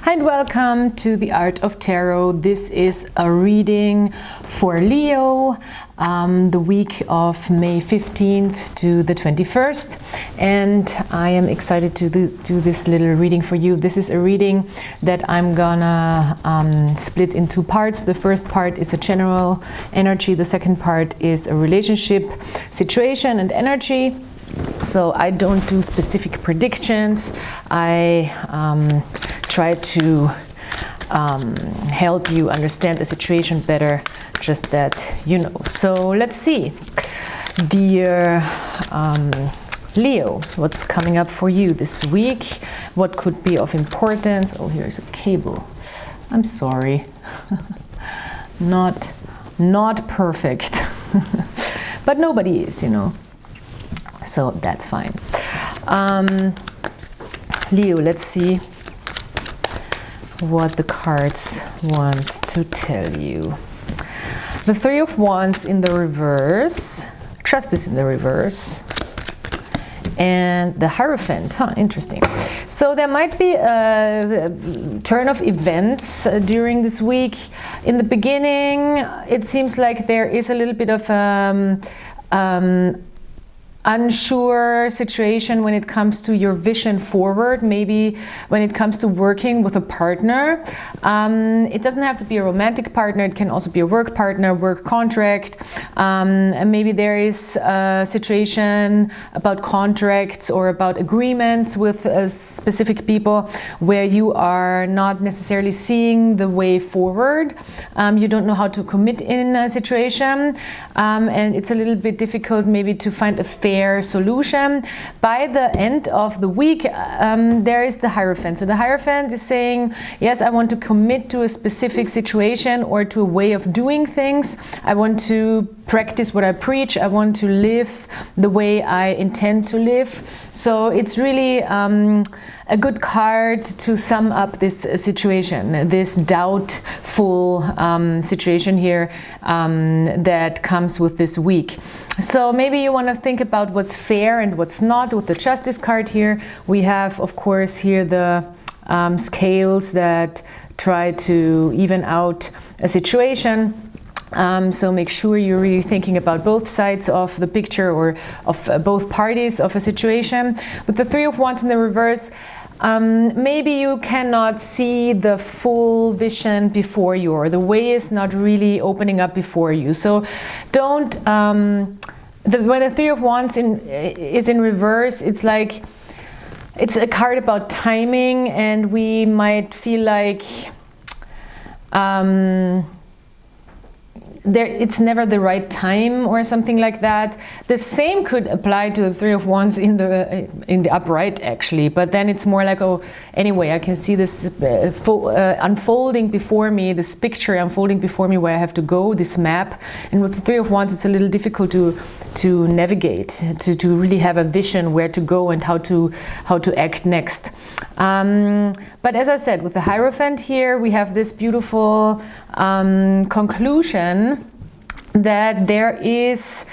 Hi and welcome to the Art of Tarot. This is a reading for Leo, the week of May 15th to the 21st, and I am excited to do this little reading for you. This is a reading that I'm gonna split in two parts. The first part is a general energy, the second part is a relationship situation and energy. So I don't do specific predictions. I try to help you understand the situation better, just that you know. So let's see, dear Leo, what's coming up for you this week? What could be of importance? Oh, here's a cable. I'm sorry. not perfect. But nobody is, you know. So that's fine. Leo, let's see what the cards want to tell you. The Three of Wands in the reverse, Trust is in the reverse, and the Hierophant. Interesting. So there might be a turn of events during this week. In the beginning, it seems like there is a little bit of unsure situation when it comes to your vision forward, maybe when it comes to working with a partner. It doesn't have to be a romantic partner, it can also be a work partner, work contract, and maybe there is a situation about contracts or about agreements with specific people where you are not necessarily seeing the way forward. You don't know how to commit in a situation, and it's a little bit difficult maybe to find a fair solution. By the end of the week, there is the Hierophant. So the Hierophant is saying, yes, I want to commit to a specific situation or to a way of doing things. I want to practice what I preach. I want to live the way I intend to live. So it's really a good card to sum up this situation, this doubtful situation here that comes with this week. So maybe you want to think about what's fair and what's not. With the Justice card here, we have, of course, here the scales that try to even out a situation. So make sure you're really thinking about both sides of the picture or of both parties of a situation. With the Three of Wands in the reverse, maybe you cannot see the full vision before you, or the way is not really opening up before you. So don't, when the Three of Wands is in reverse, it's like, it's a card about timing, and we might feel like it's never the right time or something like that. The same could apply to the Three of Wands in the upright, actually, but then it's more like, oh, anyway, I can see this unfolding before me, this picture unfolding before me where I have to go, this map. And with the Three of Wands, it's a little difficult to navigate, to really have a vision where to go and how to act next. But as I said, with the Hierophant here, we have this beautiful conclusion that there is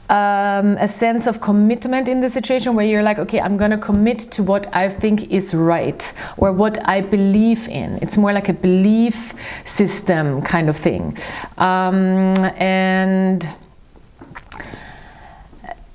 a sense of commitment in the situation where you're like, okay, I'm gonna commit to what I think is right or what I believe in. It's more like a belief system kind of thing. And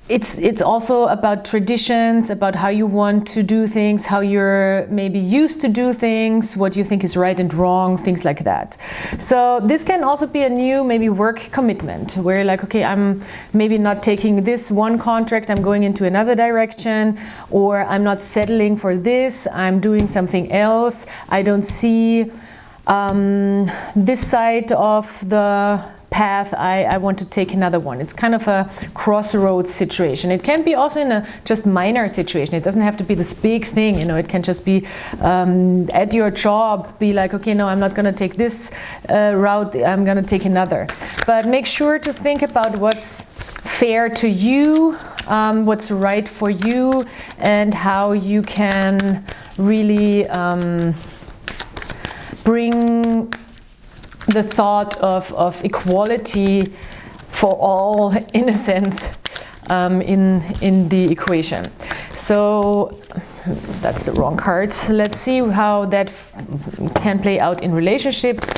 it's also about traditions, about how you want to do things, how you're maybe used to do things, what you think is right and wrong, things like that. So this can also be a new maybe work commitment where you're like, okay, I'm maybe not taking this one contract, I'm going into another direction, or I'm not settling for this, I'm doing something else. I don't see this side of the path, I want to take another one. It's kind of a crossroads situation. It can be also in a just minor situation. It doesn't have to be this big thing, you know. It can just be at your job, be like, okay, no, I'm not going to take this route, I'm going to take another. But make sure to think about what's fair to you, what's right for you, and how you can really bring the thought of equality for all, in a sense, in the equation. So that's the wrong cards. Let's see how that can play out in relationships.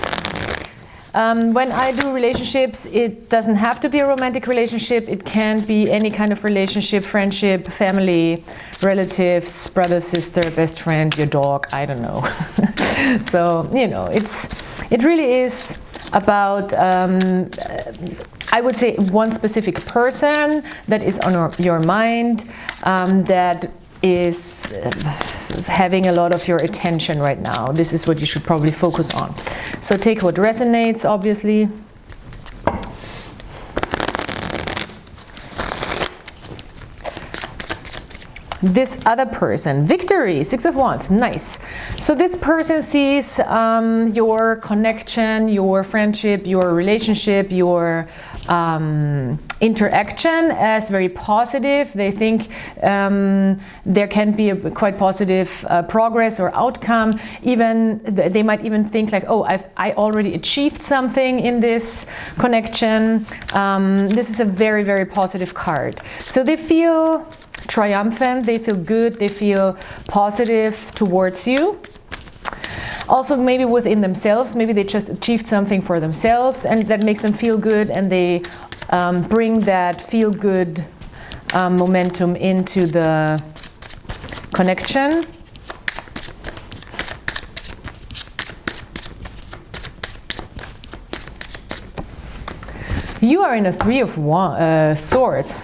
When I do relationships, it doesn't have to be a romantic relationship. It can be any kind of relationship, friendship, family, relatives, brother, sister, best friend, your dog, I don't know. So, you know, it really is about, I would say, one specific person that is on your mind, that is having a lot of your attention right now. This is what you should probably focus on. So take what resonates, obviously. This other person, victory, 6 of Wands, nice. So this person sees your connection, your friendship, your relationship, your interaction as very positive. They think there can be a quite positive progress or outcome. Even they might even think like, oh, I already achieved something in this connection. This is a very, very positive card. So they feel triumphant, they feel good, they feel positive towards you. Also maybe within themselves, maybe they just achieved something for themselves and that makes them feel good, and they bring that feel good momentum into the connection. You are in a 3 of Swords.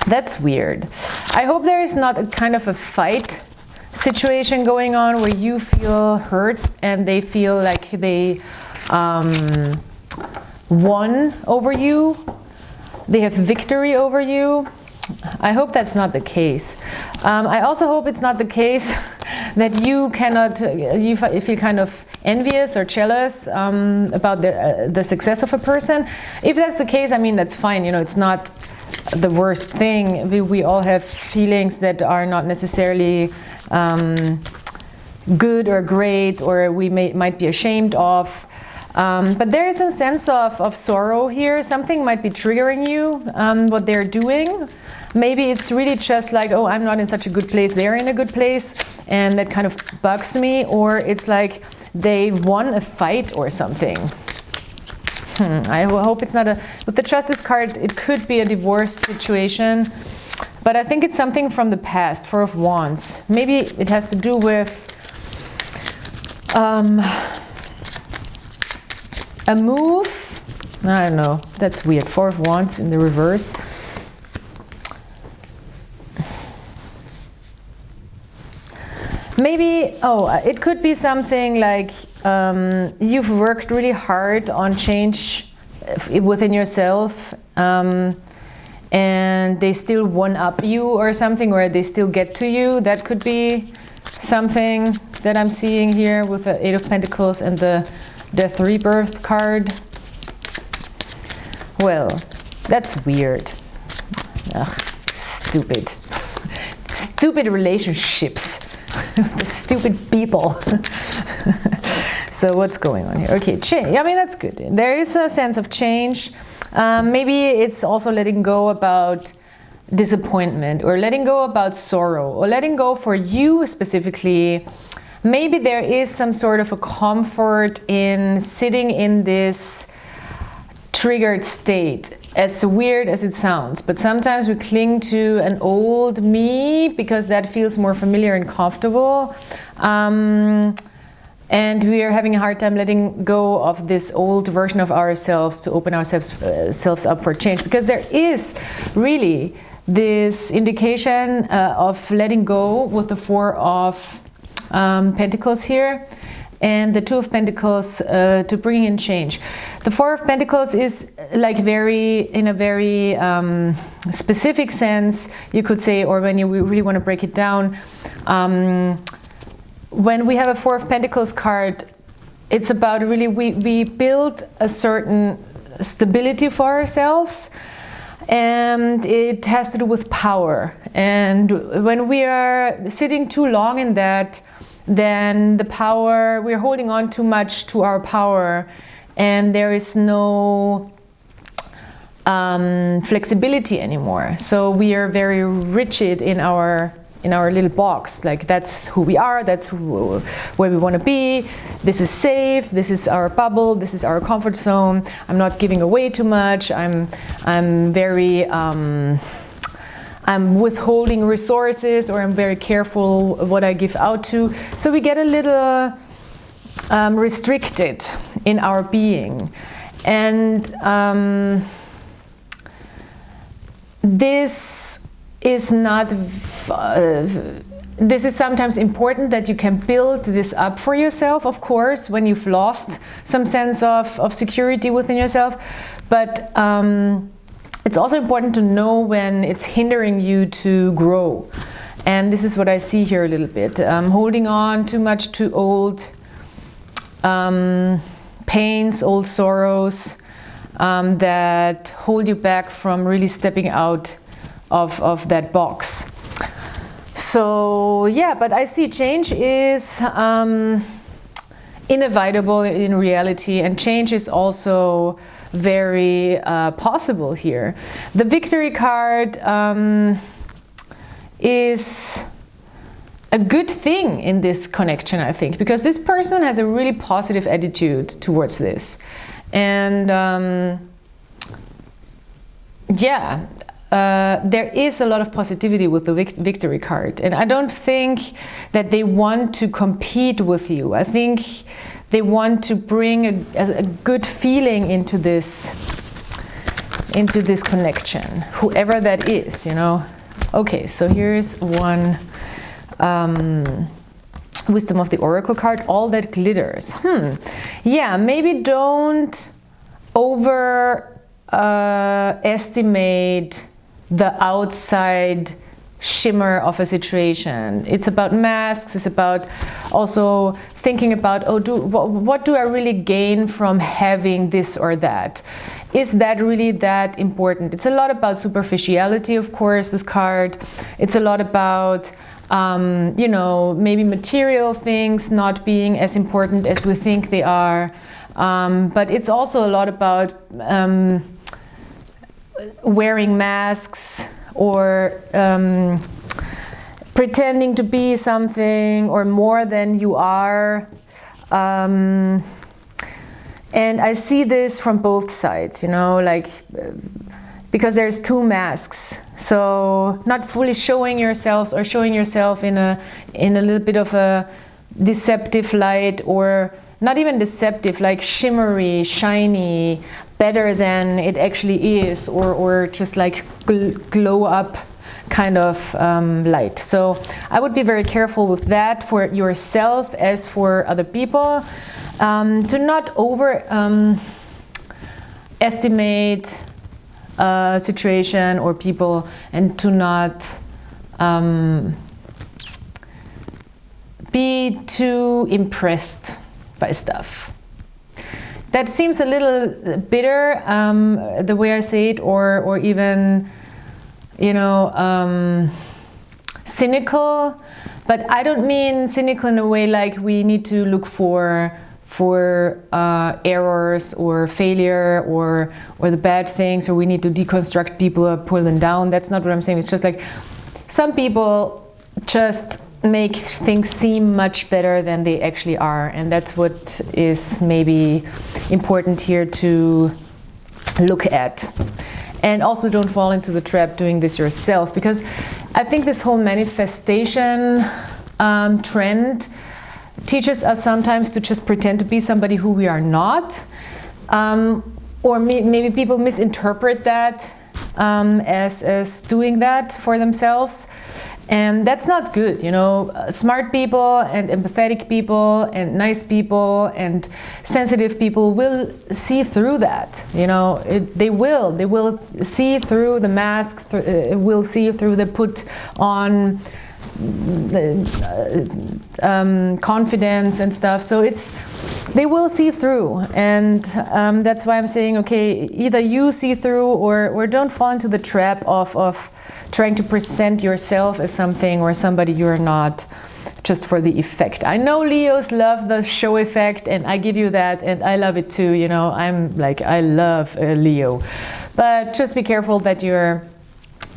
That's weird. I hope there is not a kind of a fight situation going on where you feel hurt and they feel like they won over you. They have victory over you. I hope that's not the case. I also hope it's not the case that you cannot, you feel kind of envious or jealous about the success of a person. If that's the case, I mean, that's fine. You know, it's not the worst thing. We all have feelings that are not necessarily good or great, or we might be ashamed of. But there is some sense of sorrow here. Something might be triggering you, what they're doing. Maybe it's really just like, oh, I'm not in such a good place, they're in a good place, and that kind of bugs me. Or it's like they won a fight or something. I hope it's not with the Justice card, it could be a divorce situation, but I think it's something from the past, 4 of Wands. Maybe it has to do with a move. I don't know, that's weird. 4 of Wands in the reverse. Maybe, it could be something like you've worked really hard on change within yourself, and they still one-up you or something, or they still get to you. That could be something that I'm seeing here with the 8 of Pentacles and the Death Rebirth card. Well, that's weird. Ugh, stupid. Stupid relationships. The stupid people. So what's going on here? Okay, change. I mean, that's good. There is a sense of change. Maybe it's also letting go about disappointment, or letting go about sorrow, or letting go for you specifically. Maybe there is some sort of a comfort in sitting in this triggered state, as weird as it sounds, but sometimes we cling to an old me because that feels more familiar and comfortable, and we are having a hard time letting go of this old version of ourselves to open ourselves up for change, because there is really this indication of letting go with the 4 of Pentacles here, and the 2 of Pentacles to bring in change. The 4 of Pentacles is like in a very specific sense, you could say, or when you really want to break it down, when we have a 4 of Pentacles card, it's about really we build a certain stability for ourselves, and it has to do with power. And when we are sitting too long in that, then the power, we're holding on too much to our power, and there is no flexibility anymore. So we are very rigid in our in our little box. Like, that's who we are, that's where we want to be, this is safe, this is our bubble, this is our comfort zone, I'm not giving away too much, I'm very I'm withholding resources, or I'm very careful what I give out to. So we get a little restricted in our being. And this is not, this is sometimes important that you can build this up for yourself, of course, when you've lost some sense of security within yourself. But it's also important to know when it's hindering you to grow. And this is what I see here a little bit. Holding on too much to old pains, old sorrows that hold you back from really stepping out of that box. So yeah, but I see change is inevitable in reality, and change is also very possible here. The victory card is a good thing in this connection, I think, because this person has a really positive attitude towards this. And yeah, there is a lot of positivity with the victory card, and I don't think that they want to compete with you. I think they want to bring a good feeling into this connection, whoever that is, you know. Okay, so here's one wisdom of the oracle card, all that glitters. Yeah, maybe don't overestimate the outside shimmer of a situation. It's about masks, it's about also thinking about, oh, what do I really gain from having this or that? Is that really that important? It's a lot about superficiality, of course, this card. It's a lot about you know, maybe material things not being as important as we think they are. But it's also a lot about wearing masks, or pretending to be something or more than you are. And I see this from both sides, you know, like, because there's two masks. So not fully showing yourselves, or showing yourself in a little bit of a deceptive light, or not even deceptive, like shimmery, shiny, better than it actually is, or just like glow up kind of light. So I would be very careful with that for yourself as for other people, to not estimate a situation or people, and to not be too impressed by stuff. That seems a little bitter, the way I say it, or even, you know, cynical. But I don't mean cynical in a way like we need to look for errors or failure or the bad things, or we need to deconstruct people or pull them down. That's not what I'm saying. It's just like some people just make things seem much better than they actually are, and that's what is maybe important here to look at. And also don't fall into the trap doing this yourself, because I think this whole manifestation trend teaches us sometimes to just pretend to be somebody who we are not, or maybe people misinterpret that as doing that for themselves. And that's not good, you know. Smart people and empathetic people and nice people and sensitive people will see through that, you know. They will see through the mask, will see through the put on confidence and stuff. So they will see through, and that's why I'm saying, okay, either you see through, or don't fall into the trap of trying to present yourself as something or somebody you're not, just for the effect. I know Leos love the show effect, and I give you that, and I love it too, you know. I'm like, I love Leo, but just be careful that you're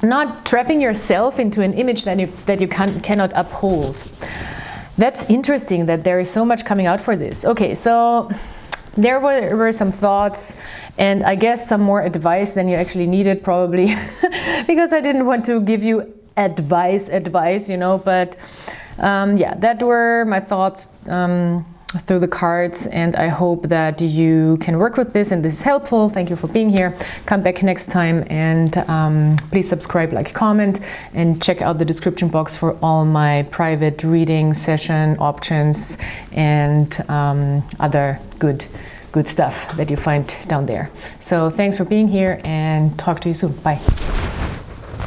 not trapping yourself into an image that you cannot uphold. That's interesting that there is so much coming out for this. Okay, so there were some thoughts, and I guess some more advice than you actually needed probably, because I didn't want to give you advice, you know, but yeah, that were my thoughts through the cards, and I hope that you can work with this and this is helpful. Thank you for being here. Come back next time, and please subscribe, like, comment, and check out the description box for all my private reading session options and other good stuff that you find down there. So thanks for being here, and talk to you soon. Bye.